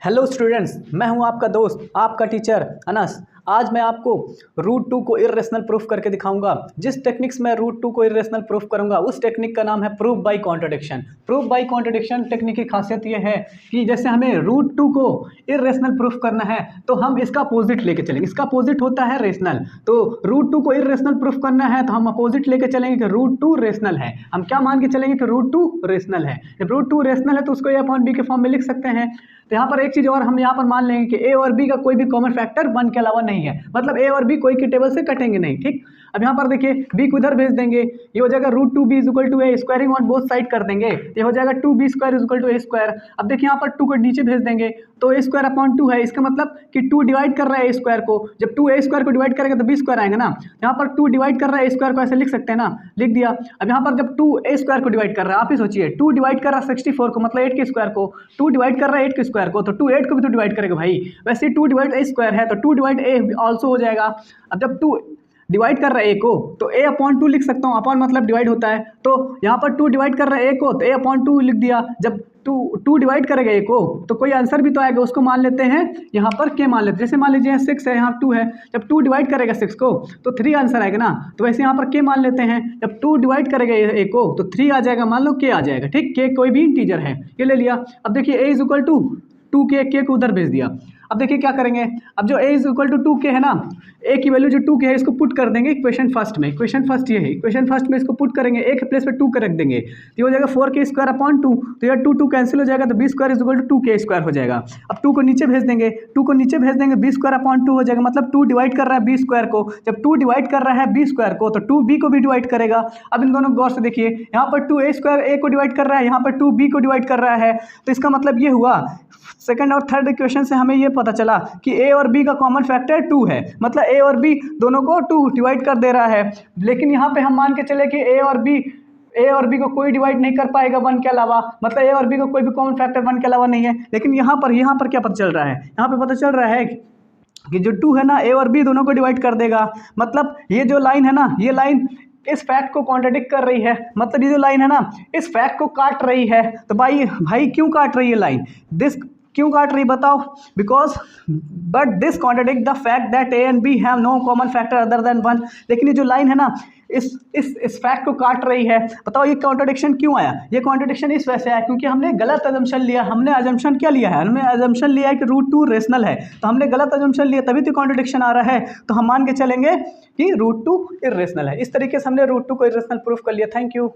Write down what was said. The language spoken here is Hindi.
हेलो स्टूडेंट्स, मैं हूं आपका दोस्त, आपका टीचर अनस। आज मैं आपको रूट 2 को इर्रेशनल प्रूफ करके दिखाऊंगा। जिस टेक्निक से मैं रूट 2 को इर्रेशनल प्रूफ करूंगा उस टेक्निक का नाम है proof by contradiction. Proof by contradiction technique की खासियत यह है कि जैसे हमें रूट 2 को इर्रेशनल प्रूफ करना है तो हम इसका अपोजिट लेके चलेंगे। इसका अपोजिट होता है रेशनल। तो रूट 2 को इर्रेशनल प्रूफ करना है तो हम अपोजिट लेके चलेंगे कि रूट 2 रेशनल है। हम क्या मान के चलेंगे कि रूट 2 रेशनल है। जब रूट 2 रेशनल है तो उसको a/b के फॉर्म में लिख सकते हैं। तो यहाँ पर एक चीज और हम यहाँ पर मान लेंगे कि a और b का कोई भी कॉमन फैक्टर 1 के अलावा नहीं है, मतलब a और b कोई की टेबल से कटेंगे नहीं। ठीक, अब यहाँ पर देखिए b को इधर भेज देंगे, ये हो जाएगा root 2b equal to a, squaring on both side कर देंगे, ये हो जाएगा 2b square equal to a square. अब देखिए यहाँ पर 2 को नीचे भेज देंगे तो a स्क्वायर अपॉन 2 है, इसका मतलब कि 2 डिवाइड कर रहा है a स्क्वायर को। जब 2 a स्क्वायर को डिवाइड करेगा तो b स्क्वायर आएगा ना। यहाँ पर 2 डिवाइड कर रहा है a स्क्वायर को, ऐसे लिख सकते हैं ना, लिख दिया। अब यहाँ पर जब 2 a स्क्वायर को डिवाइड कर रहा है, आप ही सोचिए 2 डिवाइड कर रहा है 64 को, मतलब 8 के स्क्वायर को, 2 डिवाइड कर रहा है 8 के स्क्वायर को, तो 2 8 को भी तो डिवाइड करेगा भाई। वैसे 2 डिवाइड a स्क्वायर है तो 2 डिवाइड a ऑल्सो हो जाएगा। अब जब 2 डिवाइड कर रहा है a को तो a अपॉन 2 लिख सकता हूँ, अपॉन मतलब डिवाइड होता है। तो यहाँ पर 2 डिवाइड कर रहा है a को तो a अपॉन 2 लिख दिया। जब 2 डिवाइड करेगा a को तो कोई आंसर भी तो आएगा, उसको मान लेते हैं यहाँ पर k मान लेते हैं। जैसे मान लीजिए 6 है, यहाँ 2 है, जब 2 डिवाइड करेगा 6 को तो 3 आंसर आएगा ना। तो वैसे यहाँ पर k मान लेते हैं, जब 2 डिवाइड करेगा a को तो 3 आ जाएगा, मान लो k आ जाएगा। ठीक, k कोई भी इंटीजर है, ये ले लिया। अब देखिए a is equal to 2k, k को उधर भेज दिया। अब देखिए क्या करेंगे, अब जो a is equal to 2k है ना, a की वैल्यू जो 2k है इसको पुट कर देंगे इक्वेशन फर्स्ट में। इक्वेशन फर्स्ट ये है, इक्वेशन फर्स्ट में इसको पुट करेंगे, a के प्लेस पे 2 रख देंगे तो ये हो जाएगा 4k स्क्वायर अपॉन 2। तो ये 2 कैंसिल हो जाएगा तो b square is equal to 2k square हो जाएगा। अब 2 को नीचे भेज देंगे, 2 को नीचे भेज देंगे, b स्क्वायर अपॉन 2 हो जाएगा, मतलब 2 डिवाइड कर रहा है b स्क्वायर को। जब 2 डिवाइड कर रहा है b स्क्वायर को तो 2b को भी डिवाइड करेगा। अब इन दोनों गौर से देखिए, यहाँ पर 2a स्क्वायर a को डिवाइड कर रहा है, यहाँ पर 2b को डिवाइड कर रहा है। तो इसका मतलब ये हुआ सेकंड और थर्ड इक्वेशन से हमें ये पता चला कि a और b का कॉमन फैक्टर 2 है, मतलब a और b दोनों को 2 डिवाइड कर दे रहा है। लेकिन यहाँ पे हम मान के चले कि a और b को कोई डिवाइड नहीं कर पाएगा 1 के अलावा, मतलब a और b को कोई भी कॉमन फैक्टर 1 के अलावा नहीं है। लेकिन यहाँ पर क्या पता चल रहा है, यहाँ पे पता चल रहा है कि जो 2 है ना, a और b दोनों को डिवाइड कर देगा। मतलब ये जो लाइन है ना, ये लाइन इस फैक्ट को कॉन्ट्रडिक्ट कर रही है, मतलब ये जो लाइन है ना इस फैक्ट को काट रही है। तो भाई क्यों काट रही है लाइन, दिस क्यों काट रही बताओ, because but this contradict the fact that a and b have no common factor other than 1। लेकिन ये जो लाइन है ना इस फैक्ट को काट रही है। बताओ ये कॉन्ट्रडिक्शन क्यों आया, ये कॉन्ट्रडिक्शन इस वजह से आया क्योंकि हमने गलत अजम्पशन लिया। हमने अजम्पशन क्या लिया है, हमने अजम्पशन लिया है कि रूट 2 रेशनल है, तो हमने गलत अजम्पशन लिया तभी तो कॉन्ट्रडिक्शन आ रहा है। तो हम मान के चलेंगे कि रूट 2 इर्रेशनल है। इस तरीके से हमने रूट 2 को इर्रेशनल प्रूफ कर लिया। Thank you.